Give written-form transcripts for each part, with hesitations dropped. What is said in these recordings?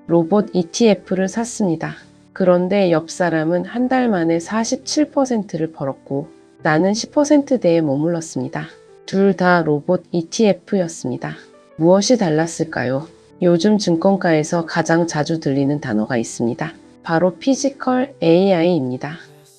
로봇 ETF를 샀습니다. 그런데 옆 사람은 한 달 만에 47%를 벌었고 나는 10%대에 머물렀습니다. 둘 다 로봇 ETF였습니다. 무엇이 달랐을까요? 요즘 증권가에서 가장 자주 들리는 단어가 있습니다. 바로 피지컬 AI입니다.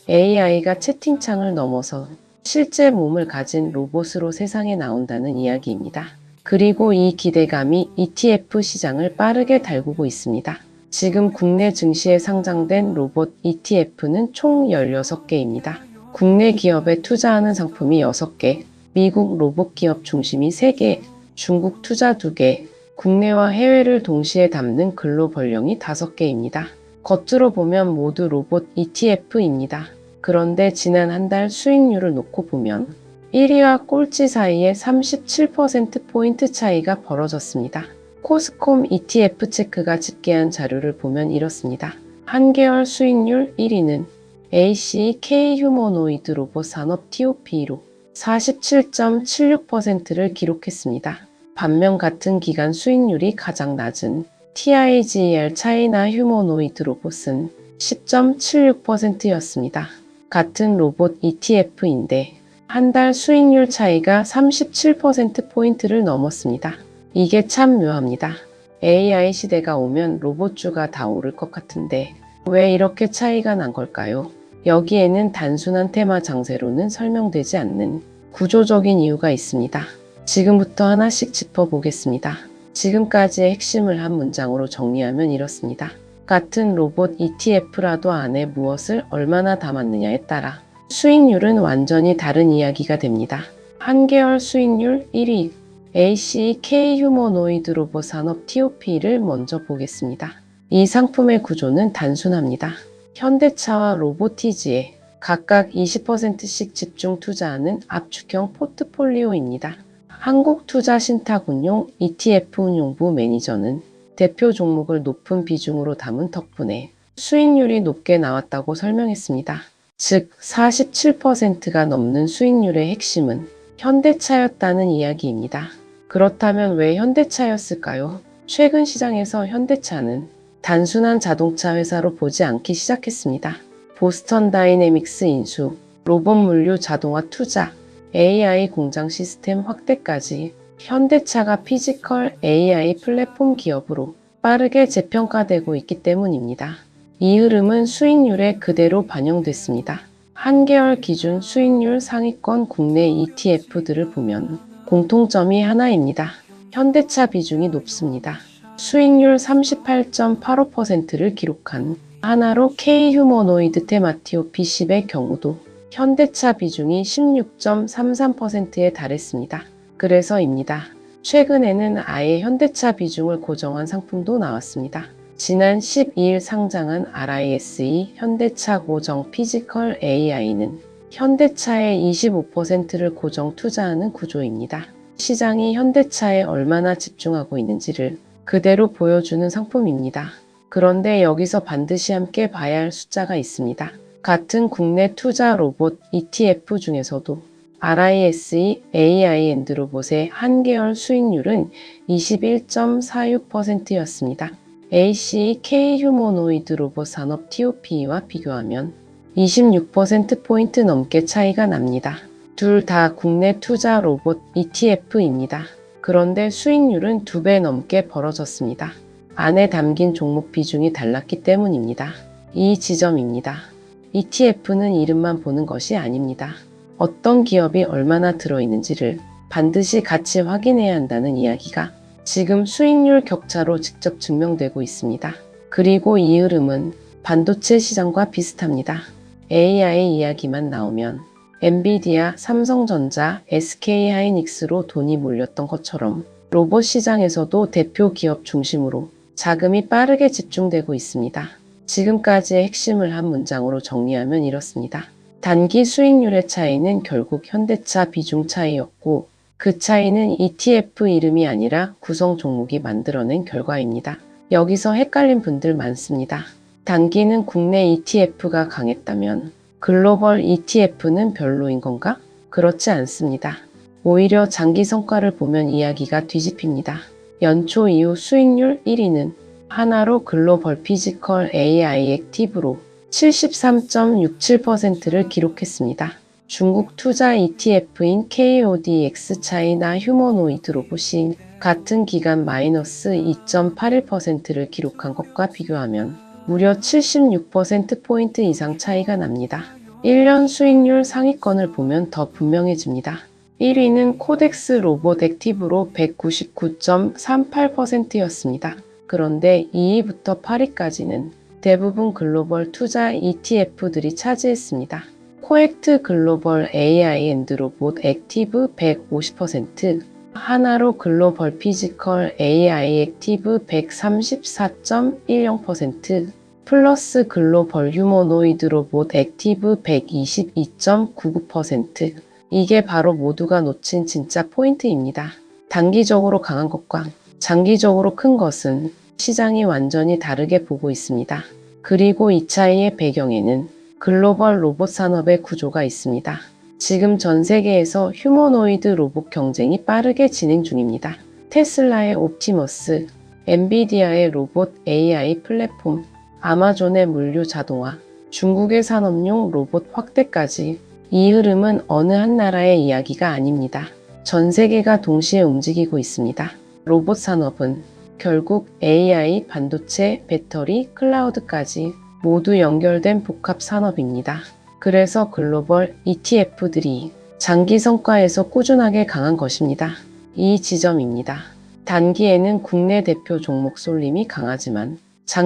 AI가 채팅창을 넘어서 실제 몸을 가진 로봇으로 세상에 나온다는 이야기입니다. 그리고 이 기대감이 ETF 시장을 빠르게 달구고 있습니다. 지금 국내 증시에 상장된 로봇 ETF는 총 16개입니다. 국내 기업에 투자하는 상품이 6개, 미국 로봇 기업 중심이 3개, 중국 투자 2개, 국내와 해외를 동시에 담는 글로벌령이 5개입니다. 겉으로 보면 모두 로봇 ETF입니다. 그런데 지난 한 달 수익률을 놓고 보면 1위와 꼴찌 사이에 37%포인트 차이가 벌어졌습니다. 코스콤 ETF 체크가 집계한 자료를 보면 이렇습니다. 한개월 수익률 1위는 ACK 휴머노이드 로봇 산업 TOP로 47.76%를 기록했습니다. 반면 같은 기간 수익률이 가장 낮은 TIGR 차이나 휴머노이드 로봇은 10.76%였습니다. 같은 로봇 ETF인데 한 달 수익률 차이가 37%포인트를 넘었습니다. 이게 참 묘합니다. AI 시대가 오면 로봇주가 다 오를 것 같은데 왜 이렇게 차이가 난 걸까요? 여기에는 단순한 테마 장세로는 설명되지 않는 구조적인 이유가 있습니다. 지금부터 하나씩 짚어보겠습니다. 지금까지의 핵심을 한 문장으로 정리하면 이렇습니다. 같은 로봇 ETF라도 안에 무엇을 얼마나 담았느냐에 따라 수익률은 완전히 다른 이야기가 됩니다. 한개월 수익률 1위 ACK 휴머노이드 로봇 산업 TOP를 먼저 보겠습니다. 이 상품의 구조는 단순합니다. 현대차와 로보티지에 각각 20%씩 집중 투자하는 압축형 포트폴리오입니다. 한국투자신탁운용 ETF 운용부 매니저는 대표 종목을 높은 비중으로 담은 덕분에 수익률이 높게 나왔다고 설명했습니다. 즉 47%가 넘는 수익률의 핵심은 현대차였다는 이야기입니다. 그렇다면 왜 현대차였을까요? 최근 시장에서 현대차는 단순한 자동차 회사로 보지 않기 시작했습니다. 보스턴 다이내믹스 인수, 로봇 물류 자동화 투자, AI 공장 시스템 확대까지 현대차가 피지컬 AI 플랫폼 기업으로 빠르게 재평가되고 있기 때문입니다. 이 흐름은 수익률에 그대로 반영됐습니다. 한개월 기준 수익률 상위권 국내 ETF들을 보면 공통점이 하나입니다. 현대차 비중이 높습니다. 수익률 38.85%를 기록한 하나로 K휴머노이드 테마티오 P10의 경우도 현대차 비중이 16.33%에 달했습니다. 그래서입니다. 최근에는 아예 현대차 비중을 고정한 상품도 나왔습니다. 지난 12일 상장한 RISE 현대차 고정 피지컬 AI는 현대차의 25%를 고정 투자하는 구조입니다. 시장이 현대차에 얼마나 집중하고 있는지를 그대로 보여주는 상품입니다. 그런데 여기서 반드시 함께 봐야 할 숫자가 있습니다. 같은 국내 투자 로봇 ETF 중에서도 RISE AI 엔드로봇의 한개월 수익률은 21.46%였습니다. ACK 휴머노이드 로봇 산업 TOP와 비교하면 26%포인트 넘게 차이가 납니다. 둘 다 국내 투자 로봇 ETF입니다. 그런데 수익률은 2배 넘게 벌어졌습니다. 안에 담긴 종목 비중이 달랐기 때문입니다. 이 지점입니다. ETF는 이름만 보는 것이 아닙니다. 어떤 기업이 얼마나 들어있는지를 반드시 같이 확인해야 한다는 이야기가 지금 수익률 격차로 직접 증명되고 있습니다. 그리고 이 흐름은 반도체 시장과 비슷합니다. AI 이야기만 나오면 엔비디아, 삼성전자, SK하이닉스로 돈이 몰렸던 것처럼 로봇 시장에서도 대표 기업 중심으로 자금이 빠르게 집중되고 있습니다. 지금까지의 핵심을 한 문장으로 정리하면 이렇습니다. 단기 수익률의 차이는 결국 현대차 비중 차이였고 그 차이는 ETF 이름이 아니라 구성 종목이 만들어낸 결과입니다. 여기서 헷갈린 분들 많습니다. 단기는 국내 ETF가 강했다면 글로벌 ETF는 별로인 건가? 그렇지 않습니다. 오히려 장기 성과를 보면 이야기가 뒤집힙니다. 연초 이후 수익률 1위는 하나로 글로벌 피지컬 AI 액티브로 73.67%를 기록했습니다. 중국 투자 ETF인 KODX 차이나 휴머노이드 로봇이 같은 기간 마이너스 2.81%를 기록한 것과 비교하면 무려 76%포인트 이상 차이가 납니다. 1년 수익률 상위권을 보면 더 분명해집니다. 1위는 코덱스 로봇 액티브로 199.38%였습니다. 그런데 2위부터 8위까지는 대부분 글로벌 투자 ETF들이 차지했습니다. 코액트 글로벌 AI 앤드 로봇 액티브 150%, 하나로 글로벌 피지컬 AI 액티브 134.10%, 플러스 글로벌 휴머노이드 로봇 액티브 122.99%. 이게 바로 모두가 놓친 진짜 포인트입니다. 단기적으로 강한 것과 장기적으로 큰 것은 시장이 완전히 다르게 보고 있습니다. 그리고 이 차이의 배경에는 글로벌 로봇 산업의 구조가 있습니다. 지금 전 세계에서 휴머노이드 로봇 경쟁이 빠르게 진행 중입니다. 테슬라의 옵티머스, 엔비디아의 로봇 AI 플랫폼, 아마존의 물류 자동화, 중국의 산업용 로봇 확대까지 이 흐름은 어느 한 나라의 이야기가 아닙니다. 전 세계가 동시에 움직이고 있습니다. 로봇 산업은 결국 AI, 반도체, 배터리, 클라우드까지 모두 연결된 복합 산업입니다. 그래서 글로벌 ETF들이 장기 성과에서 꾸준하게 강한 것입니다. 이 지점입니다. 단기에는 국내 대표 종목 쏠림이 강하지만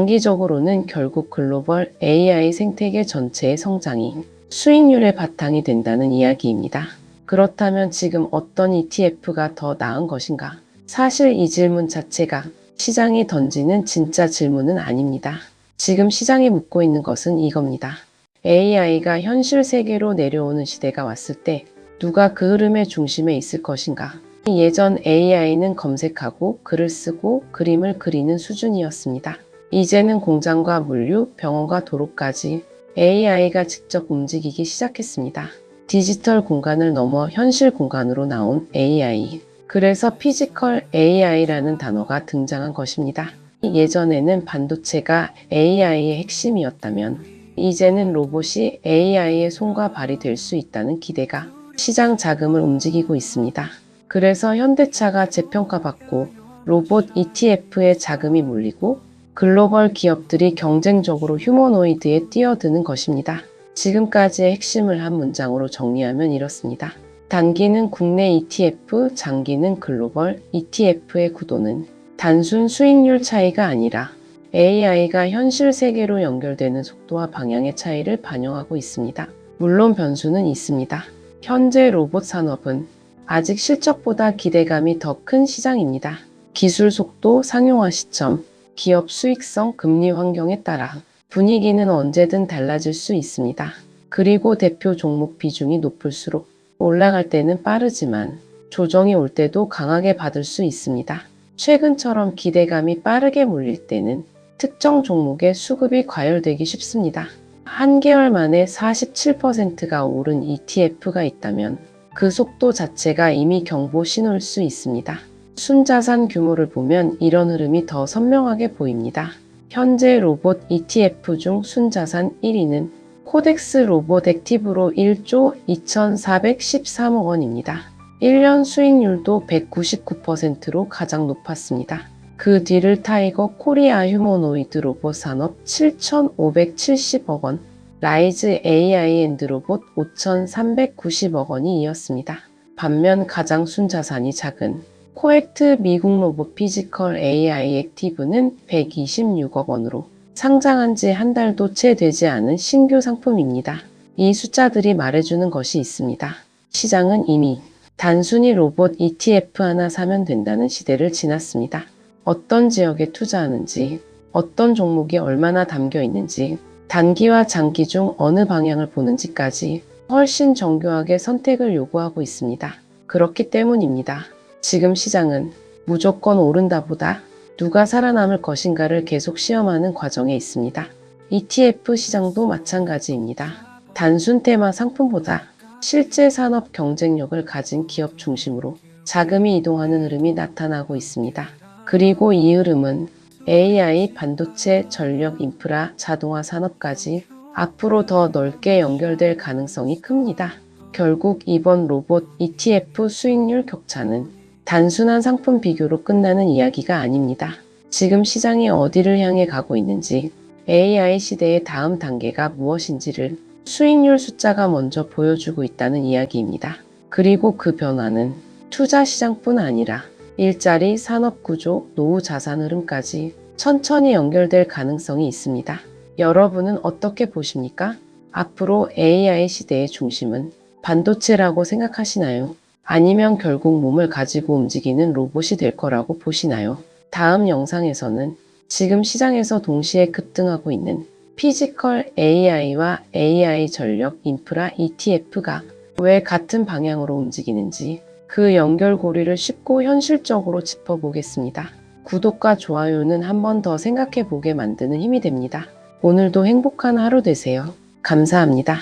장기적으로는 결국 글로벌 AI 생태계 전체의 성장이 수익률의 바탕이 된다는 이야기입니다. 그렇다면 지금 어떤 ETF가 더 나은 것인가? 사실 이 질문 자체가 시장이 던지는 진짜 질문은 아닙니다. 지금 시장이 묻고 있는 것은 이겁니다. AI가 현실 세계로 내려오는 시대가 왔을 때 누가 그 흐름의 중심에 있을 것인가? 예전 AI는 검색하고 글을 쓰고 그림을 그리는 수준이었습니다. 이제는 공장과 물류, 병원과 도로까지 AI가 직접 움직이기 시작했습니다. 디지털 공간을 넘어 현실 공간으로 나온 AI. 그래서 피지컬 AI라는 단어가 등장한 것입니다. 예전에는 반도체가 AI의 핵심이었다면 이제는 로봇이 AI의 손과 발이 될 수 있다는 기대가 시장 자금을 움직이고 있습니다. 그래서 현대차가 재평가받고 로봇 ETF에 자금이 몰리고 글로벌 기업들이 경쟁적으로 휴머노이드에 뛰어드는 것입니다. 지금까지의 핵심을 한 문장으로 정리하면 이렇습니다. 단기는 국내 ETF, 장기는 글로벌 ETF의 구도는 단순 수익률 차이가 아니라 AI가 현실 세계로 연결되는 속도와 방향의 차이를 반영하고 있습니다. 물론 변수는 있습니다. 현재 로봇 산업은 아직 실적보다 기대감이 더 큰 시장입니다. 기술 속도, 상용화 시점, 기업 수익성, 금리 환경에 따라 분위기는 언제든 달라질 수 있습니다. 그리고 대표 종목 비중이 높을수록 올라갈 때는 빠르지만 조정이 올 때도 강하게 받을 수 있습니다. 최근처럼 기대감이 빠르게 몰릴 때는 특정 종목의 수급이 과열되기 쉽습니다. 한 개월 만에 47%가 오른 ETF가 있다면 그 속도 자체가 이미 경보 신호일 수 있습니다. 순자산 규모를 보면 이런 흐름이 더 선명하게 보입니다. 현재 로봇 ETF 중 순자산 1위는 코덱스 로봇 액티브로 1조 2,413억 원입니다. 1년 수익률도 199%로 가장 높았습니다. 그 뒤를 타이거 코리아 휴머노이드 로봇 산업 7,570억 원, 라이즈 AI 앤드 로봇 5,390억 원이 이었습니다. 반면 가장 순자산이 작은 코액트 미국 로봇 피지컬 AI 액티브는 126억 원으로 상장한 지 한 달도 채 되지 않은 신규 상품입니다. 이 숫자들이 말해주는 것이 있습니다. 시장은 이미 단순히 로봇 ETF 하나 사면 된다는 시대를 지났습니다. 어떤 지역에 투자하는지, 어떤 종목이 얼마나 담겨 있는지, 단기와 장기 중 어느 방향을 보는지까지 훨씬 정교하게 선택을 요구하고 있습니다. 그렇기 때문입니다. 지금 시장은 무조건 오른다보다 누가 살아남을 것인가를 계속 시험하는 과정에 있습니다. ETF 시장도 마찬가지입니다. 단순 테마 상품보다 실제 산업 경쟁력을 가진 기업 중심으로 자금이 이동하는 흐름이 나타나고 있습니다. 그리고 이 흐름은 AI, 반도체, 전력, 인프라, 자동화 산업까지 앞으로 더 넓게 연결될 가능성이 큽니다. 결국 이번 로봇 ETF 수익률 격차는 단순한 상품 비교로 끝나는 이야기가 아닙니다. 지금 시장이 어디를 향해 가고 있는지, AI 시대의 다음 단계가 무엇인지를 수익률 숫자가 먼저 보여주고 있다는 이야기입니다. 그리고 그 변화는 투자 시장뿐 아니라 일자리, 산업 구조, 노후 자산 흐름까지 천천히 연결될 가능성이 있습니다. 여러분은 어떻게 보십니까? 앞으로 AI 시대의 중심은 반도체라고 생각하시나요? 아니면 결국 몸을 가지고 움직이는 로봇이 될 거라고 보시나요? 다음 영상에서는 지금 시장에서 동시에 급등하고 있는 피지컬 AI와 AI 전력 인프라 ETF가 왜 같은 방향으로 움직이는지 그 연결고리를 쉽고 현실적으로 짚어보겠습니다. 구독과 좋아요는 한 번 더 생각해보게 만드는 힘이 됩니다. 오늘도 행복한 하루 되세요. 감사합니다.